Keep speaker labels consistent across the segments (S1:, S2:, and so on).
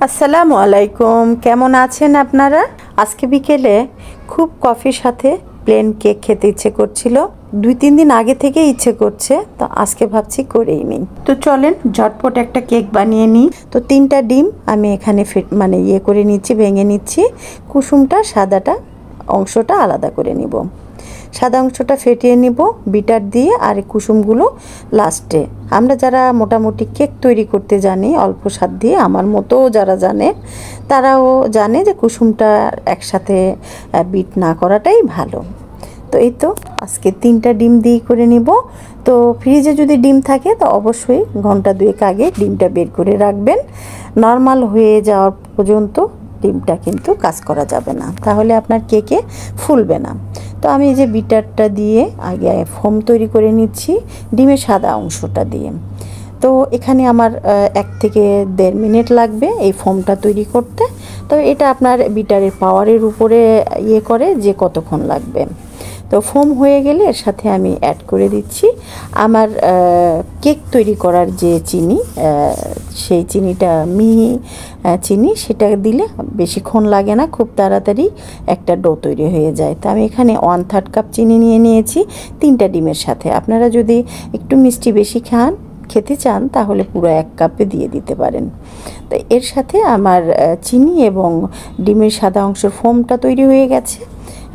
S1: আসসালামু আলাইকুম, কেমন আছেন আপনারা? আজকে বিকেলে খুব কফির সাথে প্লেন কেক খেতে ইচ্ছে করছিল। 2-3 দিন আগে থেকে ইচ্ছে করছে, তো আজকে ভাবছি করেই নিই। তো চলেন ঝটপট একটা কেক বানিয়ে নিই। তো 3টা ডিম আমি এখানে করে নিচ্ছি, ভেঙে নিচ্ছি। কুসুমটা সাদাটা অংশটা আলাদা করে নিব। সাদা অংশটা ফেটিয়ে নিব বিটার দিয়ে, আর কুসুমগুলো লাস্টে। আমরা যারা মোটামুটি কেক তৈরি করতে জানি অল্প স্বাদ দিয়ে, আমার মতো যারা জানে তারাও জানে যে কুসুমটা একসাথে বিট না করাটাই ভালো। তো এই তো আজকে 3টা ডিম দিয়ে করে নিব। তো ফ্রিজে যদি ডিম থাকে তো অবশ্যই ঘন্টা 2 আগে ডিমটা বের করে রাখবেন। নর্মাল হয়ে যাওয়ার পর্যন্ত ডিমটা কিন্তু কাজ করা যাবে না, তাহলে আপনার কেকে ফুলবে না। তো আমি এই যে বিটারটা দিয়ে আগে ফোম তৈরি করে নিচ্ছি ডিমের সাদা অংশটা দিয়ে। তো এখানে আমার 1 থেকে 1.5 মিনিট লাগবে এই ফোমটা তৈরি করতে। তো এটা আপনার বিটারের পাওয়ারের উপরে করে যে কতক্ষণ লাগবে। তো ফোম হয়ে গেলে এর সাথে আমি অ্যাড করে দিচ্ছি আমার কেক তৈরি করার যে চিনি, সেই চিনিটা মিহি চিনি, সেটা দিলে বেশিক্ষণ লাগে না, খুব তাড়াতাড়ি একটা ডো তৈরি হয়ে যায়। তো আমি এখানে 1/3 কাপ চিনি নিয়ে নিয়েছি 3টা ডিমের সাথে। আপনারা যদি একটু মিষ্টি বেশি খেতে চান তাহলে পুরো 1 কাপে দিয়ে দিতে পারেন। তো এর সাথে আমার চিনি এবং ডিমের সাদা অংশের ফোমটা তৈরি হয়ে গেছে।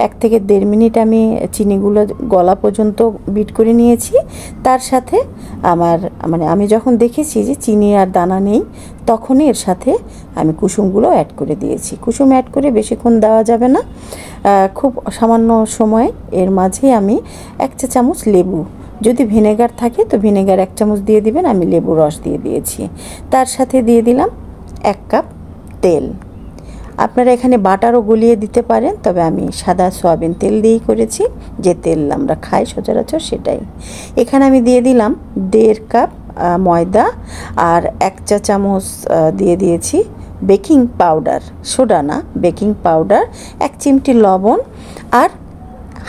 S1: 1 থেকে 1.5 মিনিট আমি চিনিগুলো গলা পর্যন্ত বিট করে নিয়েছি। তার সাথে আমি যখন দেখেছি যে চিনি আর দানা নেই, তখনই এর সাথে আমি কুসুমগুলো অ্যাড করে দিয়েছি। কুসুম অ্যাড করে বেশিক্ষণ দেওয়া যাবে না, খুব সামান্য সময়। এর মাঝে আমি 1 চা চামচ লেবু, যদি ভিনেগার থাকে তো ভিনেগার 1 চামচ দিয়ে দিবেন, আমি লেবু রস দিয়ে দিয়েছি। তার সাথে দিয়ে দিলাম 1 কাপ তেল। আপনারা এখানে বাটারও গলিয়ে দিতে পারেন, তবে আমি সাদা সয়াবিন তেল দিয়েই করেছি, যে তেল আমরা খাই সচরাচর সেটাই। এখানে আমি দিয়ে দিলাম 1.5 কাপ ময়দা, আর 1 চা চামচ দিয়ে দিয়েছি বেকিং পাউডার, সোডা না বেকিং পাউডার, 1 চিমটি লবণ, আর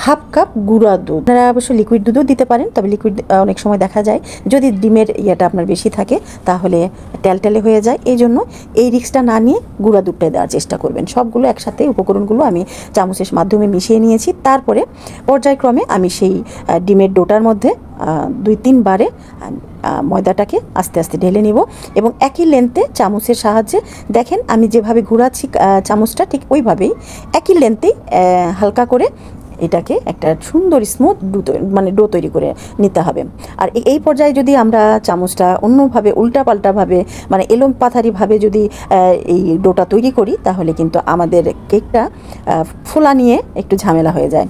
S1: 1/2 কাপ গুঁড়া দুধ। আপনারা অবশ্য লিকুইড দুধও দিতে পারেন, তবে লিকুইড অনেক সময় দেখা যায় যদি ডিমের ইয়েটা আপনার বেশি থাকে তাহলে টেলটেলে হয়ে যায়। এই জন্য এই রিস্কটা না নিয়ে গুঁড়া দুধটাই দেওয়ার চেষ্টা করবেন। সবগুলো একসাথে উপকরণগুলো আমি চামচের মাধ্যমে মিশিয়ে নিয়েছি। তারপরে পর্যায়ক্রমে আমি সেই ডিমের ডোটার মধ্যে 2-3 বারে ময়দাটাকে আস্তে আস্তে ঢেলে নিব, এবং একই লেন্থে চামচের সাহায্যে, দেখেন আমি যেভাবে ঘোরাচ্ছি চামচটা ঠিক ওইভাবেই একই লেন্থেই হালকা করে এটাকে একটা সুন্দর স্মুথ ডো তৈরি করে নিতে হবে। আর এই পর্যায়ে যদি আমরা চামচটা অন্যভাবে উল্টাপাল্টাভাবে এলোম পাথারিভাবে যদি এই ডোটা তৈরি করি তাহলে কিন্তু আমাদের কেকটা ফোলা নিয়ে একটু ঝামেলা হয়ে যায়।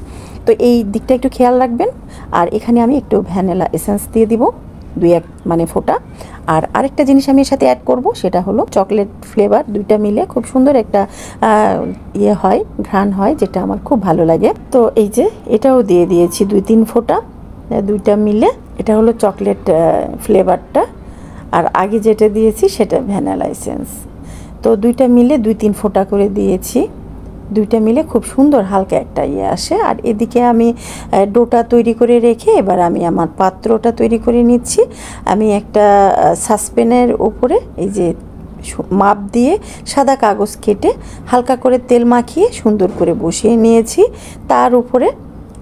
S1: তো এই দিকটা একটু খেয়াল রাখবেন। আর এখানে আমি একটু ভ্যানিলা এসেন্স দিয়ে দিব 2-1 ফোঁটা। আর আরেকটা জিনিস আমি এর সাথে অ্যাড করব, সেটা হলো চকলেট ফ্লেভার। 2টা মিলে খুব সুন্দর একটা হয়, ঘ্রাণ হয়, যেটা আমার খুব ভালো লাগে। তো এই যে এটাও দিয়ে দিয়েছি 2-3 ফোঁটা, 2টা মিলে। এটা হলো চকলেট ফ্লেভারটা, আর আগে যেটা দিয়েছি সেটা ভ্যানিলা এসেন্স। তো 2টা মিলে 2-3 ফোঁটা করে দিয়েছি। 2টা মিলে খুব সুন্দর হালকা একটা আসে। আর এদিকে আমি ডোটা তৈরি করে রেখে এবার আমি আমার পাত্রটা তৈরি করে নিচ্ছি। আমি একটা সাসপ্যানের উপরে এই যে মাপ দিয়ে সাদা কাগজ কেটে হালকা করে তেল মাখিয়ে সুন্দর করে বসিয়ে নিয়েছি। তার উপরে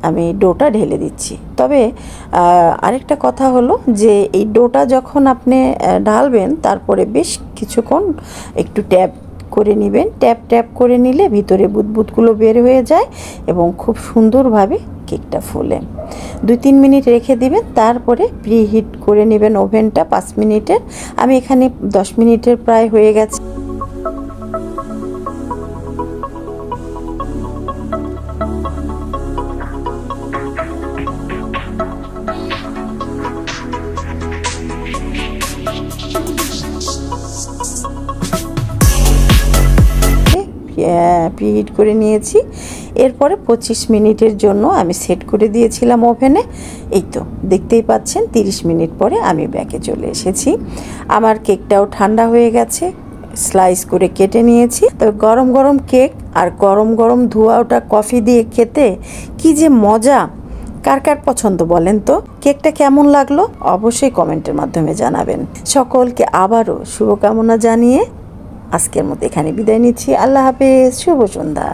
S1: আমি ডোটা ঢেলে দিচ্ছি। তবে আরেকটা কথা হলো যে এই ডোটা যখন আপনি ঢালবেন তারপরে বেশ কিছুক্ষণ একটু ট্যাপ করে নেবেন। ট্যাপ করে নিলে ভিতরে বুদবুদগুলো বের হয়ে যায় এবং খুব সুন্দরভাবে কেকটা ফুলে। 2-3 মিনিট রেখে দিবেন, তারপরে প্রিহিট করে নেবেন ওভেনটা 5 মিনিটের। আমি এখানে 10 মিনিটের প্রায় হয়ে গেছে। প্রিহিট করে নিয়েছি। এরপরে 25 মিনিটের জন্য আমি সেট করে দিয়েছিলাম ওভেনে। এই তো দেখতেই পাচ্ছেন 30 মিনিট পরে আমি ব্যাকে চলে এসেছি। আমার কেকটাও ঠান্ডা হয়ে গেছে, স্লাইস করে কেটে নিয়েছি। তবে গরম গরম কেক আর গরম গরম ধোয়া ওটা কফি দিয়ে খেতে কি যে মজা! কার কার পছন্দ বলেন তো? কেকটা কেমন লাগলো অবশ্যই কমেন্টের মাধ্যমে জানাবেন। সকলকে আবারও শুভকামনা জানিয়ে আজকের মতো এখানে বিদায় নিচ্ছি। আল্লাহ হাফেজ, শুভ সন্ধ্যা।